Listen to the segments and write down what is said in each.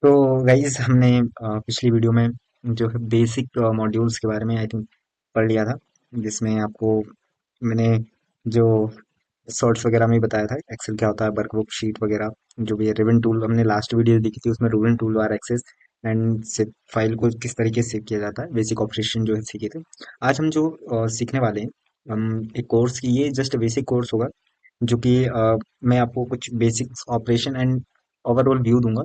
तो गाइस हमने पिछली वीडियो में जो है बेसिक मॉड्यूल्स के बारे में आई थिंक पढ़ लिया था, जिसमें आपको मैंने जो शॉर्ट्स वगैरह में बताया था एक्सेल क्या होता है, वर्कबुक शीट वगैरह। जो भी रिबन टूल हमने लास्ट वीडियो देखी थी, उसमें रिबन टूल और एक्सेस एंड फाइल को किस तरीके से सेव किया जाता है, बेसिक ऑपरेशन जो है सीखे थे। आज हम जो सीखने वाले हैं, हम एक कोर्स की, ये जस्ट बेसिक कोर्स होगा जो कि मैं आपको कुछ basic operation and overall view दूंगा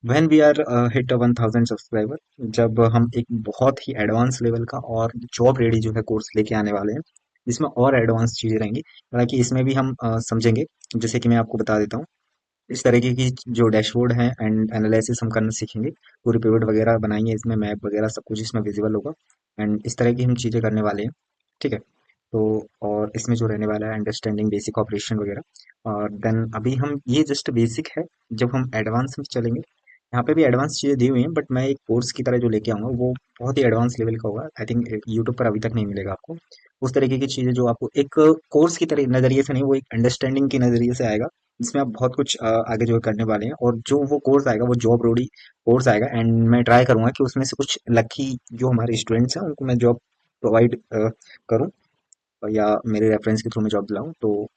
when we are hit 1000 subscriber. जब हम एक बहुत ही एडवांस लेवल का और जॉब रेडी जो है कोर्स लेके आने वाले हैं, जिसमें और एडवांस चीजें रहेंगी। हालांकि इसमें भी हम समझेंगे, जैसे कि मैं आपको बता देता हूँ, इस तरीके की जो डैशबोर्ड है एंड एनालिसिस हम करना सीखेंगे। पूरी पिवट वगैरह बनाएंगे, इसमें मैप वगैरह सब कुछ इसमें विजिबल होगा एंड इस तरह की हम चीजें करने वाले हैं। ठीक है। तो और इसमें जो रहने वाला है अंडरस्टैंडिंग बेसिक ऑपरेशन वगैरह। और देन अभी हम ये जस्ट बेसिक है, जब हम एडवांस में चलेंगे। यहाँ पे भी एडवांस चीजें दी हुई हैं, बट मैं एक कोर्स की तरह जो लेके आऊंगा वो बहुत ही एडवांस लेवल का होगा। आई थिंक यूट्यूब पर अभी तक नहीं मिलेगा आपको उस तरीके की चीजें, जो आपको एक कोर्स की तरह नजरिए से नहीं, वो एक अंडरस्टैंडिंग की नजरिए से आएगा, जिसमें आप बहुत कुछ आगे जो है करने वाले हैं। और जो वो कोर्स आएगा वो जॉब रोडी कोर्स आएगा, एंड मैं ट्राई करूंगा कि उसमें से कुछ लकी जो हमारे स्टूडेंट्स हैं उनको मैं जॉब प्रोवाइड करूं, या मेरे रेफरेंस के थ्रू मैं जॉब दिलाऊं। तो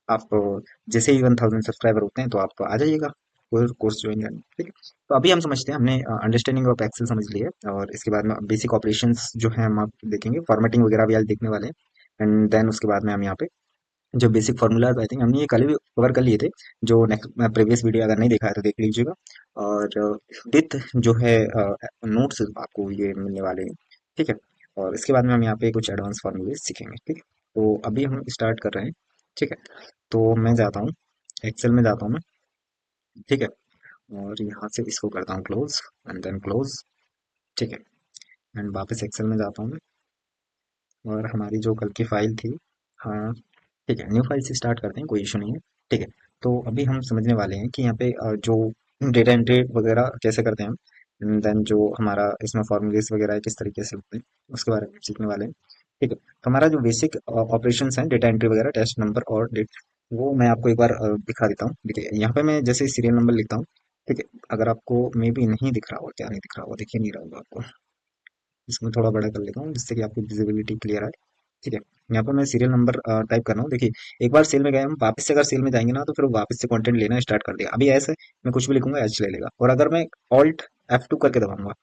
आप जैसे ही 1000 सब्सक्राइबर होते हैं तो आप आ जाइएगा कोर्स ज्वाइन करने। ठीक है। तो अभी हम समझते हैं, हमने अंडरस्टैंडिंग ऑफ एक्सेल समझ लिया है, और इसके बाद में बेसिक ऑपरेशंस जो है हम आप देखेंगे, फॉर्मेटिंग वगैरह भी आज देखने वाले हैं। एंड देन उसके बाद में हम यहाँ पे जो बेसिक फार्मूलाज, आई थिंक हमने ये कल भी कवर कर लिए थे। जो नेक्स्ट प्रीवियस वीडियो अगर नहीं देखा है तो देख लीजिएगा। और विथ जो है नोट्स आपको ये मिलने वाले हैं। ठीक है। और इसके बाद में हम यहाँ पे कुछ एडवांस फार्मूले सीखेंगे। ठीक है। तो अभी हम स्टार्ट कर रहे हैं। ठीक है। तो मैं जाता हूँ, एक्सेल में जाता हूँ मैं। ठीक है। और यहाँ से इसको करता हूँ क्लोज एंड देन क्लोज। ठीक है। एंड वापस एक्सेल में जाता हूँ मैं, और हमारी जो कल की फाइल थी, हाँ, ठीक है, न्यू फाइल से स्टार्ट करते हैं, कोई इशू नहीं है। ठीक है। तो अभी हम समझने वाले हैं कि यहाँ पे जो डेटा एंट्री वगैरह कैसे करते हैं हम, देन जो हमारा इसमें फॉर्मूलेस वगैरह है किस तरीके से होते हैं, उसके बारे में सीखने वाले हैं। ठीक है। तो हमारा जो बेसिक ऑपरेशंस हैं, डेटा एंट्री वगैरह, टेस्ट नंबर और डेट, वो मैं आपको एक बार दिखा देता हूँ। देखिए यहाँ पे मैं जैसे सीरियल नंबर लिखता हूँ। ठीक है। अगर आपको मे बी नहीं दिख रहा होगा, क्या नहीं दिख रहा होगा, देखिए नहीं रहा होगा आपको, इसमें थोड़ा बड़ा कर लेता हूँ जिससे कि आपकी विजिबिलिटी क्लियर आए। ठीक है। यहाँ पर मैं सीरियल नंबर टाइप कर रहा हूँ। देखिए, एक बार सेल में गए हम, वापस से अगर सेल में जाएंगे ना, तो फिर वो वापस से कंटेंट लेना स्टार्ट कर देगा। अभी ऐसे मैं कुछ भी लिखूंगा, एच ले लेगा। और अगर मैं ऑल्ट F2 करके दबाऊंगा,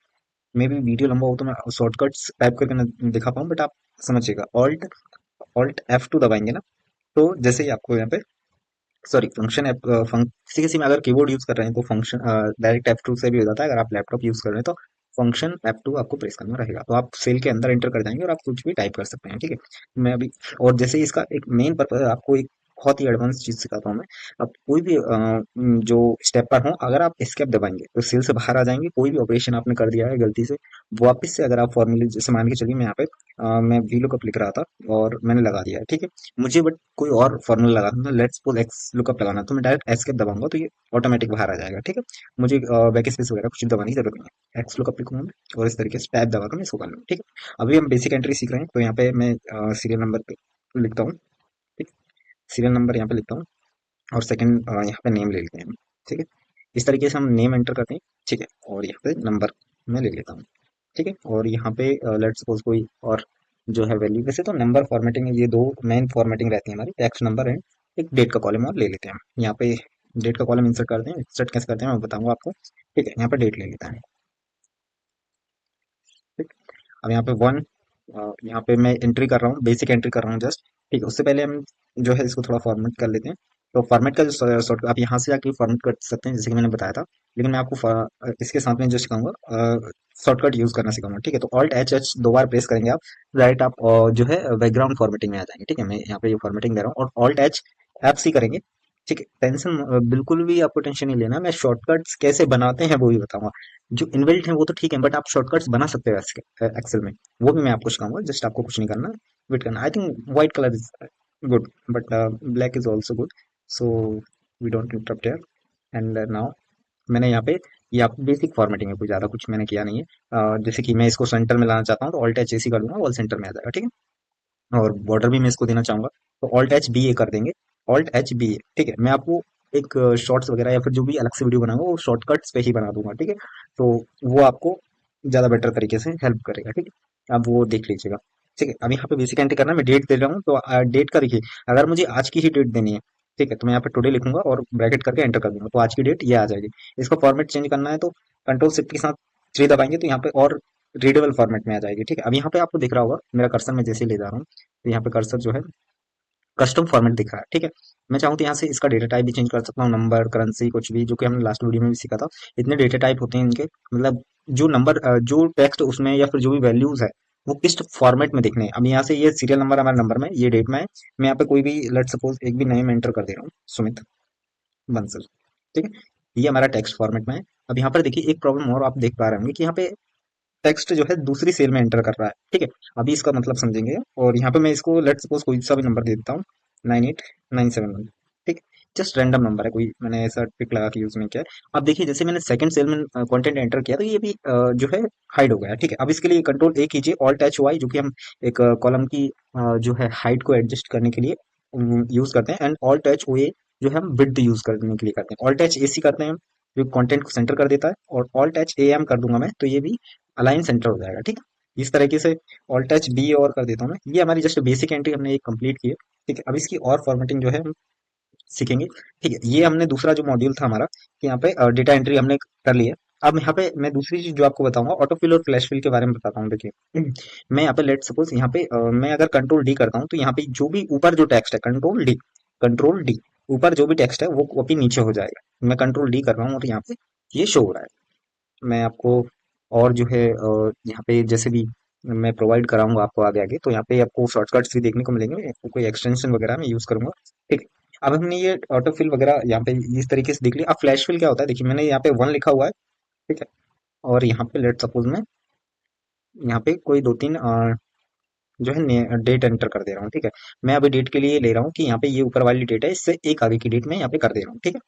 मे बी वीडियो लंबा हो तो मैं शॉर्टकट्स टाइप करके न दिखा पाऊँ, बट आप समझिएगा, ऑल्ट ऑल्ट F2 दबाएंगे ना, तो जैसे ही आपको यहाँ पे, सॉरी, फंक्शन ऐप किसी किसी में अगर कीबोर्ड यूज कर रहे हैं तो फंक्शन डायरेक्ट F2 से भी हो जाता है। अगर आप लैपटॉप यूज कर रहे हैं तो फंक्शन F2 आपको प्रेस करना रहेगा, तो आप सेल के अंदर एंटर कर जाएंगे और आप कुछ भी टाइप कर सकते हैं। ठीक है। मैं अभी, और जैसे ही इसका एक मेन पर्पज है, आपको एक बहुत ही एडवांस चीज सिखाता हूँ मैं। अब कोई भी जो स्टेप पर हो, अगर आप एस्केप दबाएंगे तो सेल से बाहर आ जाएंगे। कोई भी ऑपरेशन आपने कर दिया है गलती से, वापस से अगर आप फॉर्मूले, जैसे मान के चलिए मैं यहाँ पे मैं वी लुकअप लिख रहा था और मैंने लगा दिया है। ठीक है। मुझे बट कोई और फॉर्मूला लगाना था, लेट्स सपोज एक्स लुकअप लगाना, तो मैं डायरेक्ट एस्केप दबाऊंगा तो ये ऑटोमेटिक बाहर आ जाएगा। ठीक है। मुझे बैक स्पेस वगैरह कुछ दबाने की जरूरत नहीं है, एक्स लुकअप लिखूंगा मैं और इस तरीके से टैब दबाकर मैं इसको कर लूंगा। ठीक है। अभी हम बेसिक एंट्री सीख रहे हैं, तो यहाँ पे मैं सीरियल नंबर पे लिखता हूँ। ठीक। सीरियल नंबर यहाँ पे लिखता हूँ, और सेकंड यहाँ पे नेम ले लेते हैं हम। ठीक है। इस तरीके से हम नेम एंटर करते हैं। ठीक है। और यहाँ पे नंबर मैं ले लेता हूँ। ठीक है। और यहाँ पे लेट्स सपोज कोई और जो है वैल्यू, वैसे तो नंबर फॉर्मेटिंग है, ये दो मेन फॉर्मेटिंग रहती है हमारी, टेक्स्ट नंबर एंड एक डेट का कॉलम और ले लेते हैं हम। यहाँ पे डेट का कॉलम इंसर्ट करते हैं, इंसर्ट कैसे करते हैं मैं बताऊंगा आपको। ठीक है। यहाँ पे डेट ले लेता है। ठीक। अब यहाँ पे वन, यहाँ पे मैं एंट्री कर रहा हूँ, बेसिक एंट्री कर रहा हूँ जस्ट। ठीक है। उससे पहले हम जो है इसको थोड़ा फॉर्मेट कर लेते हैं। तो फॉर्मेट का जो शॉर्ट, आप यहाँ से जाके फॉर्मेट कर सकते हैं जैसे कि मैंने बताया था, लेकिन मैं आपको इसके साथ में जो सिखाऊंगा, शॉर्टकट यूज करना सिखाऊंगा। ठीक है। तो ऑल्ट एच एच दो बार प्रेस करेंगे आप, डायरेक्ट आप जो है बैकग्राउंड फॉर्मेटिंग में आ जाएंगे। ठीक है। मैं यहाँ पे ये फॉर्मेटिंग दे रहा हूँ, और ऑल्ट एच एफ सी करेंगे। ठीक है। टेंशन बिल्कुल भी आपको टेंशन नहीं लेना, मैं शॉर्टकट्स कैसे बनाते हैं वो भी बताऊंगा। जो इनबिल्ट है वो तो ठीक है, बट आप शॉर्टकट्स बना सकते हो एक्सेल में, वो भी मैं आपको सिखाऊंगा। जस्ट आपको कुछ नहीं करना, वेट करना। I think white colour is good, but black is also good, so we don't interrupt here. And now मैंने यहाँ पे, ये आप बेसिक फॉर्मेटिंग है, कोई ज्यादा कुछ मैंने किया नहीं है। जैसे कि मैं इसको सेंटर में लाना चाहता हूँ तो ऑल्ट एच एसी कर लूंगा, ऑल सेंटर में आ जाएगा। ठीक है। और बॉर्डर भी मैं इसको देना चाहूंगा, तो ऑल्ट एच बी ए कर देंगे, ऑल्ट एच बी ए। ठीक है। मैं आपको एक शॉर्ट्स वगैरह या फिर जो भी अलग से वीडियो बनाऊंगा वो शॉर्टकट्स पे ही बना दूंगा, ठीक है। तो वो आपको ज़्यादा बेटर तरीके से हेल्प करेगा, ठीक है। अब वो देख लीजिएगा, ठीक है। अब यहाँ पे बेसिक एंट्री करना है, मैं डेट दे रहा हूँ, तो डेट का देखिए, अगर मुझे आज की ही डेट देनी है, ठीक है, तो मैं यहाँ पे टुडे लिखूंगा और ब्रैकेट करके एंटर कर दूंगा, तो आज की डेट ये आ जाएगी। इसका फॉर्मेट चेंज करना है तो कंट्रोल शिफ्ट के साथ 3 दबाएंगे तो यहाँ पे और रीडेबल फॉर्मेट में आ जाएगी, ठीक है। अब यहाँ पे आपको दिख रहा होगा मेरा कर्सर में जैसे ही ले जा रहा हूँ, तो यहाँ पे कर्सर जो है कस्टम फॉर्मेट दिख रहा है, ठीक है। मैं चाहूँ तो यहाँ से इसका डेटा टाइप भी चेंज कर सकता हूँ, नंबर, करेंसी, कुछ भी, जो कि हमने लास्ट वीडियो में भी सीखा था। इतने डेटा टाइप होते हैं इनके, मतलब जो नंबर, जो टेक्स्ट उसमें या फिर जो भी वैल्यूज है वो किस फॉर्मेट में दिखने हैं। अब यहाँ से ये सीरियल नंबर हमारे नंबर में, ये डेट में है। मैं यहाँ पे कोई भी लेट सपोज एक भी नेम एंटर कर दे रहा हूँ, सुमित बंसल, ठीक है। ये हमारा टेक्स्ट फॉर्मेट में है। अब यहाँ पर देखिए एक प्रॉब्लम और आप देख पा रहे होंगे कि यहाँ पे टेक्स्ट जो है दूसरी सेल में एंटर कर रहा है, ठीक है। अभी इसका मतलब समझेंगे, और यहाँ पे मैं इसको लेट सपोज कोई सा भी नंबर दे देता हूँ, 98971, ठीक। जस्ट रैंडम नंबर है कोई, मैंने ऐसा टिक लगा के यूज नहीं किया है। अब देखिए जैसे मैंने सेकंड सेल में कंटेंट एंटर किया तो ये भी जो है हाइड हो गया, ठीक है। अब इसके लिए कंट्रोल ए कीजिए, ऑल्ट एच वाई, जो कि हम एक कॉलम की जो है हाइट को एडजस्ट करने के लिए यूज करते हैं, एंड ऑल्ट एच ओ ए जो है हम विड्थ यूज करने के लिए करते हैं। ऑल्ट एच ए सी करते हैं हम, जो कंटेंट को सेंटर कर देता है, और ऑल्ट एच ए एम कर दूंगा मैं, तो ये भी अलाइन सेंटर हो जाएगा, ठीक है। इस तरीके से ऑल्ट टच बी और कर देता हूँ मैं। ये हमारी जस्ट बेसिक एंट्री हमने एक कंप्लीट की है, ठीक है। अब इसकी और फॉर्मेटिंग जो है हम सीखेंगे, ठीक है। ये हमने दूसरा जो मॉड्यूल था हमारा कि यहाँ पे डेटा एंट्री हमने कर ली है। अब यहाँ पे मैं दूसरी चीज जो आपको बताऊंगा ऑटोफिल और फ्लैश फिल के बारे में बताता हूँ, देखिए। मैं यहाँ पे लेट सपोज यहाँ पे मैं अगर कंट्रोल डी करता हूँ तो यहाँ पे जो भी ऊपर जो टेक्स्ट है, कंट्रोल डी, ऊपर जो भी टेक्स्ट है वो कॉपी नीचे हो जाएगा। मैं कंट्रोल डी कर रहा हूँ और यहाँ पे ये शो हो रहा है। मैं आपको और जो है यहाँ पे जैसे भी मैं प्रोवाइड कराऊंगा आपको आगे आगे, तो यहाँ पे आपको शॉर्टकट्स भी देखने को मिलेंगे, आपको कोई एक्सटेंशन वगैरह मैं यूज करूंगा, ठीक है। अब हमने ये ऑटो फिल वगैरह यहाँ पे इस तरीके से देख लिया। अब फ्लैश फिल क्या होता है, देखिए मैंने यहाँ पे 1 लिखा हुआ है, ठीक है। और यहाँ पे लेट सपोज मैं यहाँ पे कोई दो तीन जो है डेट एंटर कर दे रहा हूँ, ठीक है। मैं अभी डेट के लिए ले रहा हूँ कि यहाँ पे ये ऊपर वाली डेट है, इससे एक आगे की डेट मैं यहाँ पे कर दे रहा हूँ, ठीक है।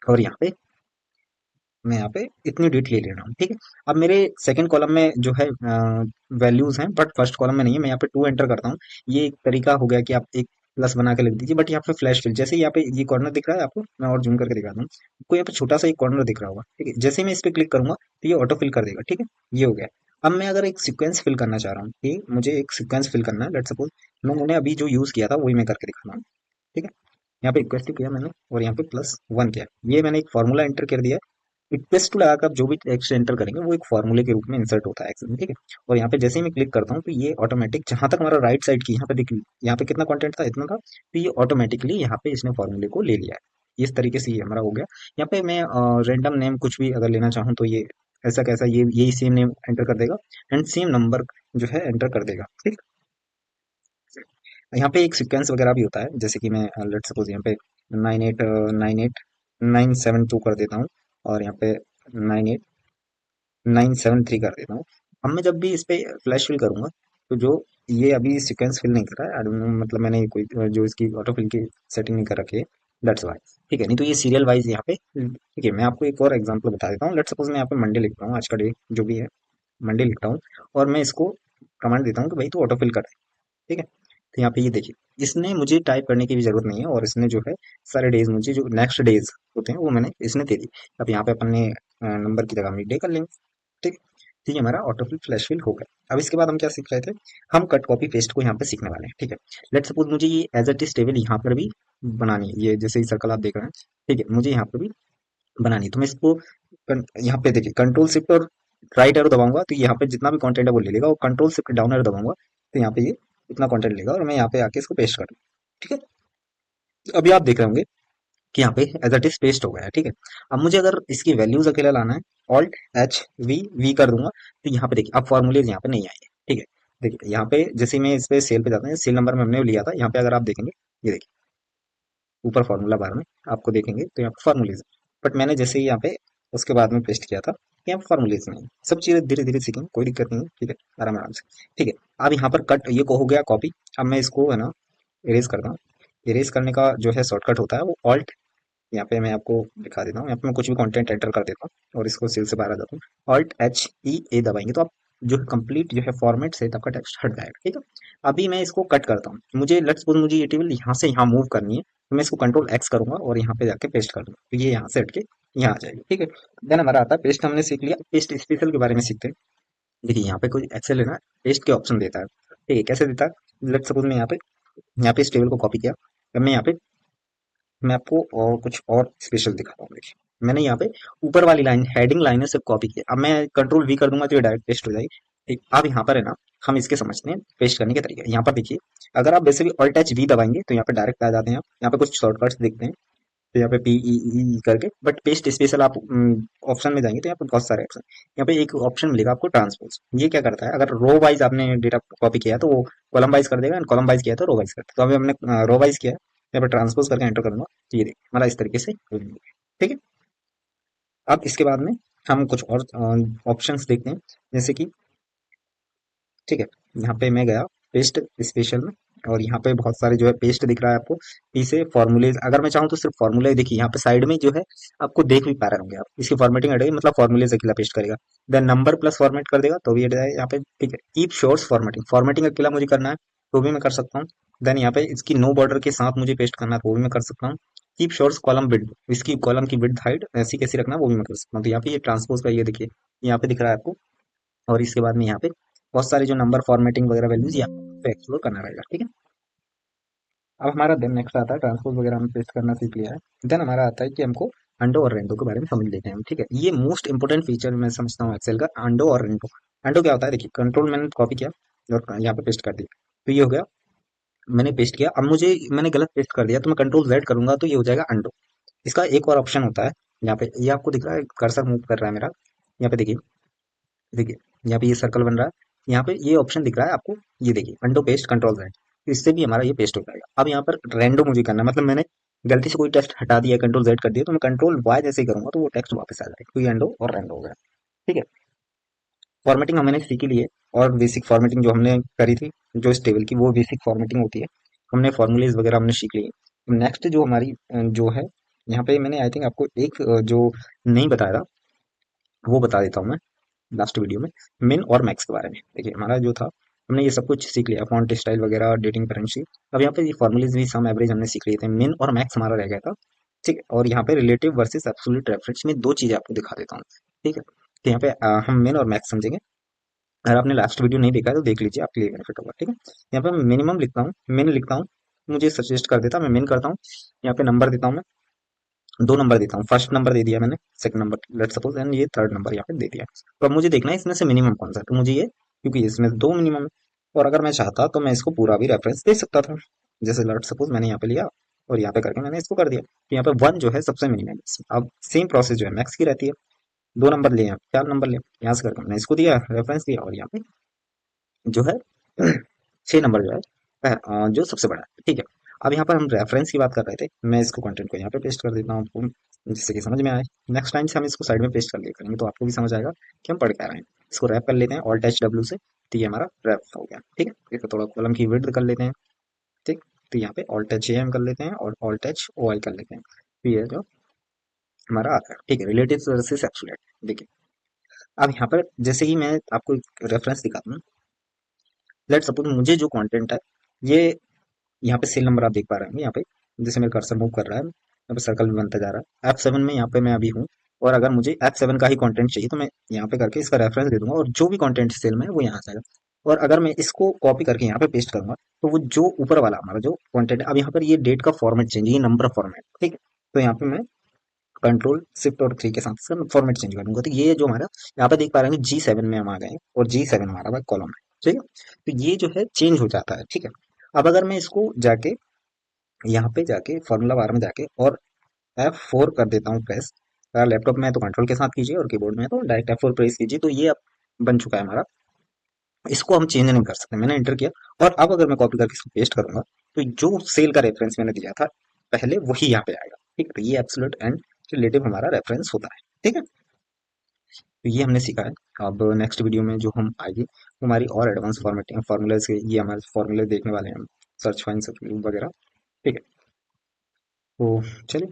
और यहाँ पे मैं यहाँ पे इतनी डिट ले रहा हूँ, ठीक है। अब मेरे सेकंड कॉलम में जो है वैल्यूज हैं, बट फर्स्ट कॉलम में नहीं है। मैं यहाँ पे 2 एंटर करता हूँ। ये एक तरीका हो गया कि आप एक प्लस बना के लिख दीजिए, बट यहाँ पे फ्लैश फिल, जैसे ही यहाँ पे ये कॉर्नर दिख रहा है आपको, मैं और जूम करके दिखाता हूँ आपको। यहाँ पे छोटा सा एक कॉर्नर दिख रहा होगा, ठीक है। जैसे ही मैं इस पे क्लिक करूंगा तो ये ऑटो फिल कर देगा, ठीक है। ये हो गया। अब मैं अगर एक सीक्वेंस फिल करना चाह रहा हूँ कि मुझे एक सीक्वेंस फिल करना है, लेट सपोज मैंने अभी जो यूज किया था वही मैं करके दिखा रहा हूँ, ठीक है। यहाँ पे इक्वल किया मैंने और यहाँ पे +1 किया, ये मैंने एक फॉर्मूला एंटर कर दिया। इक्वल्स टू लगाकर आप जो भी टेक्स्ट एंटर करेंगे वो एक फॉर्मूले के रूप में इंसर्ट होता है एक्सेल में, ठीक है। और यहाँ पे जैसे ही मैं क्लिक करता हूँ तो ये ऑटोमेटिक जहां तक हमारा राइट साइड की यहाँ पे देखिए, यहाँ पे कितना कंटेंट था, इतना था, तो ये ऑटोमेटिकली यहाँ पे इसने फॉर्मूले को ले लिया है। इस तरीके से ये हमारा हो गया। यहाँ पे मैं रेंडम नेम कुछ भी अगर लेना चाहूँ तो ये ऐसा कैसा ये यही सेम नेम एंटर कर देगा, एंड सेम नंबर जो है एंटर कर देगा, ठीक। यहाँ पे एक सीक्वेंस वगैरह भी होता है, जैसे कि मैं लेट सपोज यहाँ पे 9898 972 कर देता हूँ, और यहाँ पे 98973 कर देता हूँ। अब मैं जब भी इस पे फ्लैश फिल करूंगा तो जो ये अभी सीक्वेंस फिल नहीं कर रहा है, I don't know, मतलब मैंने कोई जो इसकी ऑटो फिल की सेटिंग नहीं कर रखी है, दैट्स वाई, ठीक है। नहीं तो ये सीरियल वाइज यहाँ पे, ठीक है। मैं आपको एक और एग्जांपल बता देता हूँ। लेट सपोज मैं यहाँ पे मंडे लिख रहा हूँ, आज का डे जो भी है मंडे लिखता हूँ, और मैं इसको कमांड देता हूँ कि भाई तू ऑटो फिल कर, ठीक है। तो यहाँ पे ये देखिए, इसने मुझे टाइप करने की भी जरूरत नहीं है, और इसने जो है सारे डेज मुझे जो नेक्स्ट डेज होते हैं वो मैंने इसने दे दी। अब यहाँ पे अपन ने नंबर की जगह मिड डे कर लेंगे, ठीक है। तो ये हमारा ऑटोफिल फ्लैश फिल हो गया। अब इसके बाद हम क्या सीख रहे थे, हम कट कॉपी पेस्ट को यहाँ पे सीखने वाले हैं, ठीक है। लेट सपोज मुझे ये एज इट इज टेबल यहाँ पर भी बनानी है, ये जैसे ही सर्कल आप देख रहे हैं, ठीक है, मुझे यहाँ पे भी बनानी है। तो मैं इसको यहाँ पे देखिए कंट्रोल शिफ्ट और राइट एरो दबाऊंगा तो यहाँ पे जितना भी कंटेंट है वो ले लेगा, और कंट्रोल शिफ्ट डाउन एरो दबाऊंगा तो यहाँ पे ये इतना कंटेंट लेगा, और मैं यहाँ पे आके इसको पेस्ट कर दूँ, ठीक है। तो अभी आप देख रहे होंगे कि यहाँ पे एज इट इज पेस्ट हो गया है, ठीक है। अब मुझे अगर इसकी वैल्यूज अकेला लाना है, ऑल्ट एच वी वी कर दूंगा, तो यहाँ पे देखिए अब फॉर्मूलेज यहाँ पे नहीं आएंगे, ठीक है। देखिए यहाँ पे जैसे मैं इस पे सेल पे जाता हूँ, सेल नंबर में हमने लिया था, यहाँ पे अगर आप देखेंगे, ये देखिए ऊपर फार्मूला बार में आपको देखेंगे तो यहाँ पे फार्मूलेज है। बट मैंने जैसे ही यहाँ पे उसके बाद में पेस्ट किया था, यहाँ पे फार्मूलेज नहीं है। सब चीजें धीरे धीरे सीखेंगे, कोई दिक्कत नहीं है, ठीक है, आराम आराम से, ठीक है। अब यहाँ पर कट ये को हो गया कॉपी। अब मैं इसको है ना इरेज करता हूँ। इरेज करने का जो है शॉर्टकट होता है वो ऑल्ट, यहाँ पे मैं आपको दिखा देता हूँ, यहाँ पे मैं कुछ भी कंटेंट एंटर कर देता हूँ और इसको सेल से बाहर आ जाता हूँ, ऑल्ट एच ई ए दबाएंगे तो आप जो है कंप्लीट जो है फॉर्मेट से आपका टेक्स्ट हट जाएगा, ठीक है। अभी मैं इसको कट करता हूँ। मुझे लेट्स सपोज मुझे ये टेबल यहाँ से यहाँ मूव करनी है, तो मैं इसको कंट्रोल एक्स करूंगा और यहाँ पे जाके पेस्ट कर दूंगा, तो ये यहाँ से हटके यहाँ आ जाएगी। ठीक है, देन हमारा आता है पेस्ट, हमने सीख लिया। पेस्ट स्पेशल के बारे में सीखते हैं। देखिए यहाँ पे कोई एक्सेल है ना, पेस्ट के ऑप्शन देता है। ठीक है, कैसे देता है? लेट सपोज मैं यहाँ पे इस टेबल को कॉपी किया। अब मैं आपको और कुछ और स्पेशल दिखाता हूँ। देखिए मैंने यहाँ पे ऊपर वाली लाइन, हेडिंग लाइन है, सिर्फ कॉपी किया। अब मैं कंट्रोल वी कर दूंगा तो ये डायरेक्ट पेस्ट हो जाएगी। ठीक, अब यहाँ पर है ना, हम इसके समझते हैं पेस्ट करने के तरीके। यहाँ पर देखिए, अगर आप वैसे भी ऑल्ट टच वी दबाएंगे तो यहाँ पे डायरेक्ट आ जाते हैं। यहाँ पे कुछ शॉर्टकट्स देखते हैं, तो यहाँ पे पी ई ई करके, बट पेस्ट स्पेशल आप ऑप्शन में जाएंगे तो यहाँ पे बहुत सारे ऑप्शन। यहाँ पे एक ऑप्शन मिलेगा आपको ट्रांसपोज। ये क्या करता है, अगर रो वाइज आपने डेटा कॉपी किया तो वो कॉलम वाइज कर देगा, एंड कॉलम वाइज किया तो रो वाइज करता है। तो अभी हमने रो वाइज किया है, यहाँ पे ट्रांसपोज करके एंटर करूंगा तो ये देखिए हमारा इस तरीके से हो जाएगा। ठीक है, अब इसके बाद में हम कुछ और ऑप्शंस देखते हैं, जैसे कि ठीक है, यहाँ पे मैं गया पेस्ट स्पेशल में, और यहाँ पे बहुत सारे जो है पेस्ट दिख रहा है आपको। पीछे फॉर्मूलेज, अगर मैं चाहूँ तो सिर्फ फॉर्मूला ही देखिए यहाँ पे साइड में जो है आपको देख भी पा रहे होंगे आप। इसकी फॉर्मेटिंग हटेगी, मतलब फॉर्मूलेज अकेला पेस्ट करेगा। देन नंबर प्लस फॉर्मेट कर देगा तो भी हट जाएगा यहाँ पे। ठीक है, कीप शोर्स फॉर्मेटिंग, फॉर्मेटिंग अकेला मुझे करना है तो भी मैं कर सकता हूँ। देन यहाँ पे इसकी नो बॉर्डर के साथ मुझे पेस्ट करना है तो भी मैं कर सकता हूँ। कीप शोर्स कॉलम विड्थ, इसकी कॉलम की विड्थ हाइट ऐसी कैसी रखना है वो भी मैं कर सकता हूँ। तो यहाँ पे ये ट्रांसपोज का ये देखिए यहाँ पे दिख रहा है आपको। और इसके बाद में यहाँ पे बहुत सारे जो नंबर फॉर्मेटिंग वगैरह वैल्यूज यहाँ पे एक्सप्लोर करना रहेगा। ठीक है, अब हमारा देन नेक्स्ट आता है ट्रांसपोज वगैरह हम पेस्ट करना सीख लिया है। देन हमारा आता है कि हमको अंडो और रेंडो के बारे में समझ लेते हैं। ठीक है, ये मोस्ट इंपोर्टेंट फीचर मैं समझता हूँ एक्सेल का, अंडो और रेंडो। अंडो क्या होता है, देखिए कंट्रोल मैंने कॉपी किया और यहाँ पे पेस्ट कर दिया, तो ये हो गया, मैंने पेस्ट किया। अब मुझे, मैंने गलत पेस्ट कर दिया तो मैं कंट्रोल जेड करूंगा तो ये हो जाएगा अंडो। इसका एक और ऑप्शन होता है, यहाँ पे ये आपको दिख रहा है, कर्सर मूव कर रहा है मेरा, यहाँ पे देखिए। देखिए यहाँ पे ये सर्कल बन रहा है, यहाँ पे ये ऑप्शन दिख रहा है आपको, ये देखिए अंडो पेस्ट कंट्रोल राइट, तो इससे भी हमारा ये पेस्ट हो जाएगा। अब यहाँ पर रेंडो मुझे करना है, मतलब मैंने गलती से कोई टेक्स्ट हटा दिया, कंट्रोल जेड कर दिया, तो मैं कंट्रोल वाई जैसे ही करूंगा तो वो टेक्स्ट वापस आ जाएगा। तो ये अंडो और रेंडो हो गया। ठीक है, फॉर्मेटिंग हमने सीखी ली है, और बेसिक फॉर्मेटिंग जो हमने करी थी जो इस टेबल की, वो बेसिक फॉर्मेटिंग होती है। हमने फॉर्मूलेज वगैरह हमने सीख लिए। नेक्स्ट जो हमारी जो है, यहाँ पे मैंने आई थिंक आपको एक जो नहीं बताया था वो बता देता हूँ मैं लास्ट वीडियो में, मिन और मैक्स के बारे में। देखिए हमारा जो था, हमने ये सब कुछ सीख लिया, फॉन्ट स्टाइल वगैरह, डेटिंग करेंसी। अब यहाँ पे ये फॉर्मूलेज भी, सम एवरेज हमने सीख लिए थे, मिन और मैक्स हमारा रह गया था। ठीक है, और यहाँ पे रिलेटिव वर्सेस एब्सोल्यूट रेफरेंस में दो चीजें आपको दिखा देता हूँ। ठीक है, तो यहाँ पे हम मिन और मैक्स समझेंगे। अगर आपने लास्ट वीडियो नहीं देखा है तो देख लीजिए, आपके लिए बेनिफिट होगा। ठीक है, यहाँ पे मिनिमम लिखता हूँ, मिन लिखता हूँ, मुझे सजेस्ट कर देता, मैं मिन करता हूँ। यहाँ पे नंबर देता हूँ मैं, दो नंबर देता हूँ। फर्स्ट नंबर दे दिया मैंने, second number let suppose, and ये थर्ड नंबर यहाँ पे दे दिया। तो अब मुझे देखना है इसमें से मिनिमम कौन सा है, तो मुझे ये, क्योंकि इसमें दो मिनिमम है, और अगर मैं चाहता तो मैं इसको पूरा भी रेफरेंस दे सकता था। जैसे लेट सपोज मैंने यहाँ पे लिया और यहाँ पे करके मैंने इसको कर दिया, तो यहाँ पे वन जो है सबसे मिनिमम। अब सेम प्रोसेस जो है मैक्स की रहती है, दो नंबर लिए, चार नंबर लिए, यहाँ से करके मैंने इसको दिया रेफरेंस दिया, और यहाँ पे जो है 6 नंबर जो है जो सबसे बड़ा है। ठीक है, अब यहाँ पर हम रेफरेंस की बात कर रहे थे, मैं इसको कंटेंट को यहाँ पे पेस्ट कर देता हूँ आपको, जिससे कि समझ में आए। नेक्स्ट टाइम से हम इसको साइड में पेस्ट कर लिया करेंगे तो आपको भी समझ आएगा कि हम पढ़ क्या रहे हैं। इसको रैप कर लेते हैं ऑल्ट एच डब्ल्यू से, तो ये हमारा रैप हो गया। ठीक है, इसको थोड़ा कॉलम की विड्थ कर लेते हैं। ठीक, तो यहाँ पे ऑल्ट एच एम कर लेते हैं और ऑल्ट एच ओ आई कर लेते हैं, तो ये जो हमारा आता है। ठीक है, रिलेटिव वर्सेस एब्सोल्यूट। देखिए अब यहाँ पर जैसे ही मैं आपको रेफरेंस दिखाता हूँ, लेट सपोज मुझे जो कंटेंट है, ये यहाँ पे सेल नंबर आप देख पा रहे हैं, यहाँ पे जैसे मेरा कर्सर मूव कर रहा है, यहाँ पे सर्कल भी बनता जा रहा है। F7 में यहाँ पे मैं अभी हूँ, और अगर मुझे F7 का ही कंटेंट चाहिए तो मैं यहाँ पे करके इसका रेफरेंस दे दूंगा, और जो भी कंटेंट सेल में है वो यहाँ आ जाएगा। और अगर मैं इसको कॉपी करके यहाँ पे पेस्ट करूंगा तो वो जो ऊपर वाला हमारा जो कंटेंट है, अब यहाँ पर ये डेट का फॉर्मेट चेंज, ये नंबर फॉर्मेट। ठीक है, तो यहाँ पे मैं कंट्रोल शिफ्ट और 3 के साथ इसका फॉर्मेट चेंज कर दूंगा, तो ये जो हमारा यहाँ पे देख पा रहे हैं G7 में हम आ गए हैं, और G7 हमारा कॉलम है। ठीक है, तो ये जो है चेंज हो जाता है। ठीक है, अब अगर मैं इसको जाके यहाँ पे जाके फॉर्मूला बार में जाके और F4 कर देता हूँ प्रेस, अगर लैपटॉप में है तो कंट्रोल के साथ कीजिए, और कीबोर्ड में है तो डायरेक्ट F4 प्रेस कीजिए, तो ये अब बन चुका है हमारा। इसको हम चेंज नहीं कर सकते, मैंने एंटर किया, और अब अगर मैं कॉपी करके इसको पेस्ट करूंगा तो जो सेल का रेफरेंस मैंने दिया था पहले वही यहाँ पे आएगा। ठीक है, तो ये एब्सोल्यूट एंड रिलेटिव हमारा रेफरेंस होता है। ठीक है, तो ये हमने सीखा है। अब नेक्स्ट वीडियो में जो हम आएंगे वो हमारी और एडवांस फॉर्मेटिंग फॉर्मूले से, ये हमारे फॉर्मूले देखने वाले हैं हम, सर्च फाइन सब वगैरह। ठीक है, तो चलिए